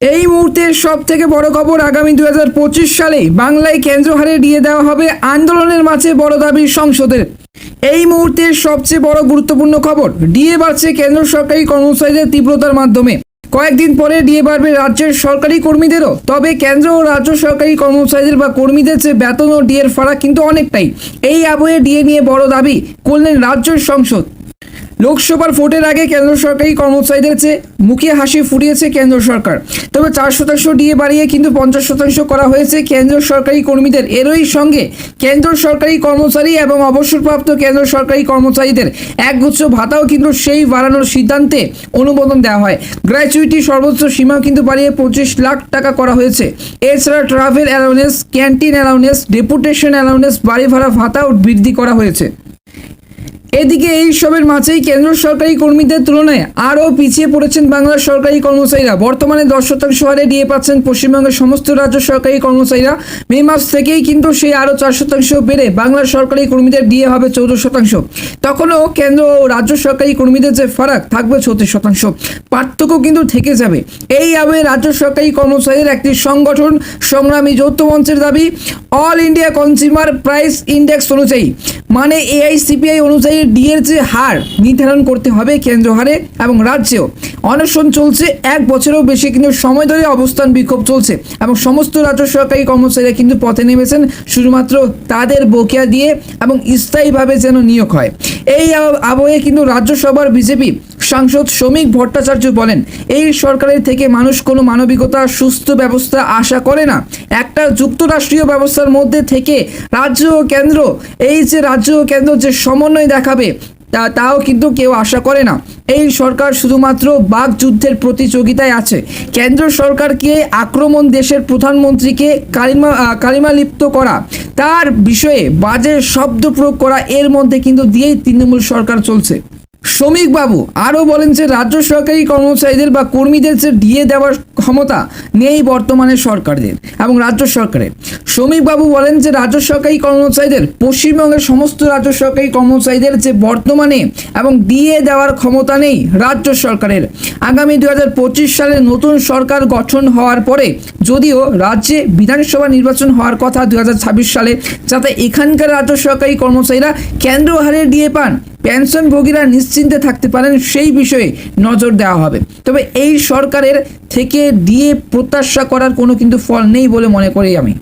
এই মুহূর্তের সব থেকে বড় খবর, আগামী 2025 সালে বাংলায় কেন্দ্র হারে ডিএ দেওয়া হবে। আন্দোলনের মাঝে বড় দাবি সংসদের। এই মুহূর্তের সবচেয়ে বড় গুরুত্বপূর্ণ খবর, ডিএ বাড়ছে কেন্দ্র সরকারি কর্মচারীদের তীব্রতার মাধ্যমে। কয়েকদিন পরে ডিএ বাড়বে রাজ্যের সরকারি কর্মীদেরও। তবে কেন্দ্র ও রাজ্য সরকারি কর্মচারীদের বা কর্মীদের চেয়ে বেতন ও ডিএর ফারাক কিন্তু অনেকটাই। এই আবহে ডিএ নিয়ে বড় দাবি করলেন রাজ্যের সংসদ। লোকসভার ভোটের আগে কেন্দ্র সরকারি কর্মচারীদের চেয়ে মুখে হাসি ফুটিয়েছে কেন্দ্র সরকার। তবে 4% ডিএ বাড়িয়ে কিন্তু 50% করা হয়েছে কেন্দ্র সরকারি কর্মীদের। এরই সঙ্গে কেন্দ্র সরকারি কর্মচারী এবং অবসরপ্রাপ্ত কেন্দ্র সরকারি কর্মচারীদের একগুচ্ছ ভাতাও কিন্তু সেই বাড়ানোর সিদ্ধান্তে অনুমোদন দেওয়া হয়। গ্র্যাচুইটি সর্বোচ্চ সীমাও কিন্তু বাড়িয়ে 25 লাখ টাকা করা হয়েছে। এছাড়া travel allowance, canteen allowance, deputation allowance, বাড়ি ভাড়া ভাতাও বৃদ্ধি করা হয়েছে। এদিকে এই সবের মাঝেই কেন্দ্র সরকারি কর্মীদের তুলনায় আরও পিছিয়ে পড়েছেন বাংলার সরকারি কর্মচারীরা। বর্তমানে 10% হারে ডিএ পাচ্ছেন পশ্চিমবঙ্গের সমস্ত রাজ্য সরকারি কর্মচারীরা। মে মাস থেকেই কিন্তু সেই আরও 4% বেড়ে বাংলার সরকারি কর্মীদের ডিএ হবে 14%। তখনও কেন্দ্র ও রাজ্য সরকারি কর্মীদের যে ফারাক থাকবে 36%। পার্থক্য কিন্তু থেকে যাবে। এই আবহে রাজ্য সরকারি কর্মচারীদের একটি সংগঠন সংগ্রামী যৌথ মঞ্চের দাবি, all India consumer price index অনুযায়ী, মানে এআইসিপিআই অনুযায়ী ডিএর যে হার নির্ধারণ করতে হবে কেন্দ্র হারে এবং রাজ্যেও। অনশন চলছে 1 বছরেও বেশি কিন্তু সময় ধরে অবস্থান বিক্ষোভ চলছে এবং সমস্ত রাজ্য সরকারি কর্মচারীরা কিন্তু পথে নেমেছেন শুধুমাত্র তাদের বকেয়া দিয়ে এবং স্থায়ীভাবে যেন নিয়োগ হয়। এই আবহে কিন্তু রাজ্যসভার বিজেপি সাংসদ শ্রমিক ভট্টাচার্য বলেন, এই সরকারের থেকে মানুষ কোনো মানবিকতা, সুস্থ ব্যবস্থা আশা করে না। একটা যুক্তরাষ্ট্রীয় ব্যবস্থার মধ্যে থেকে রাজ্য ও কেন্দ্র, এই যে রাজ্য ও কেন্দ্র যে সমন্বয় দেখাবে তাও কিন্তু কেউ আশা করে না। এই সরকার শুধুমাত্র বাকযুদ্ধের প্রতিযোগিতায় আছে। কেন্দ্র সরকারকে আক্রমণ, দেশের প্রধানমন্ত্রীকে কালিমা লিপ্ত করা, তার বিষয়ে বাজে শব্দ প্রয়োগ করা, এর মধ্যে কিন্তু দিয়েই তৃণমূল সরকার চলছে। শ্রমিক বাবু আরও বলেন যে রাজ্য সরকারি কর্মচারীদের বা কর্মীদের যে ডিএ দেওয়ার ক্ষমতা নেই বর্তমানে সরকারদের এবং রাজ্য সরকারের। শ্রমিক বাবু বলেন যে রাজ্য সরকারি কর্মচারীদের, পশ্চিমবঙ্গের সমস্ত রাজ্য সরকারি কর্মচারীদের যে বর্তমানে এবং ডিএ দেওয়ার ক্ষমতা নেই রাজ্য সরকারের। আগামী 2025 সালে নতুন সরকার গঠন হওয়ার পরে, যদিও রাজ্যে বিধানসভা নির্বাচন হওয়ার কথা 2026 সালে, যাতে এখানকার রাজ্য সরকারি কর্মচারীরা কেন্দ্র হারে ডিএ পান, পেনশনভোগীরা নিশ্চিন্তে থাকতে পারেন, সেই বিষয়ে নজর দেওয়া হবে। তবে এই সরকারের থেকে ডিএ প্রত্যাশা করার কোনো কিন্তু ফল নেই বলে মনে করি আমি।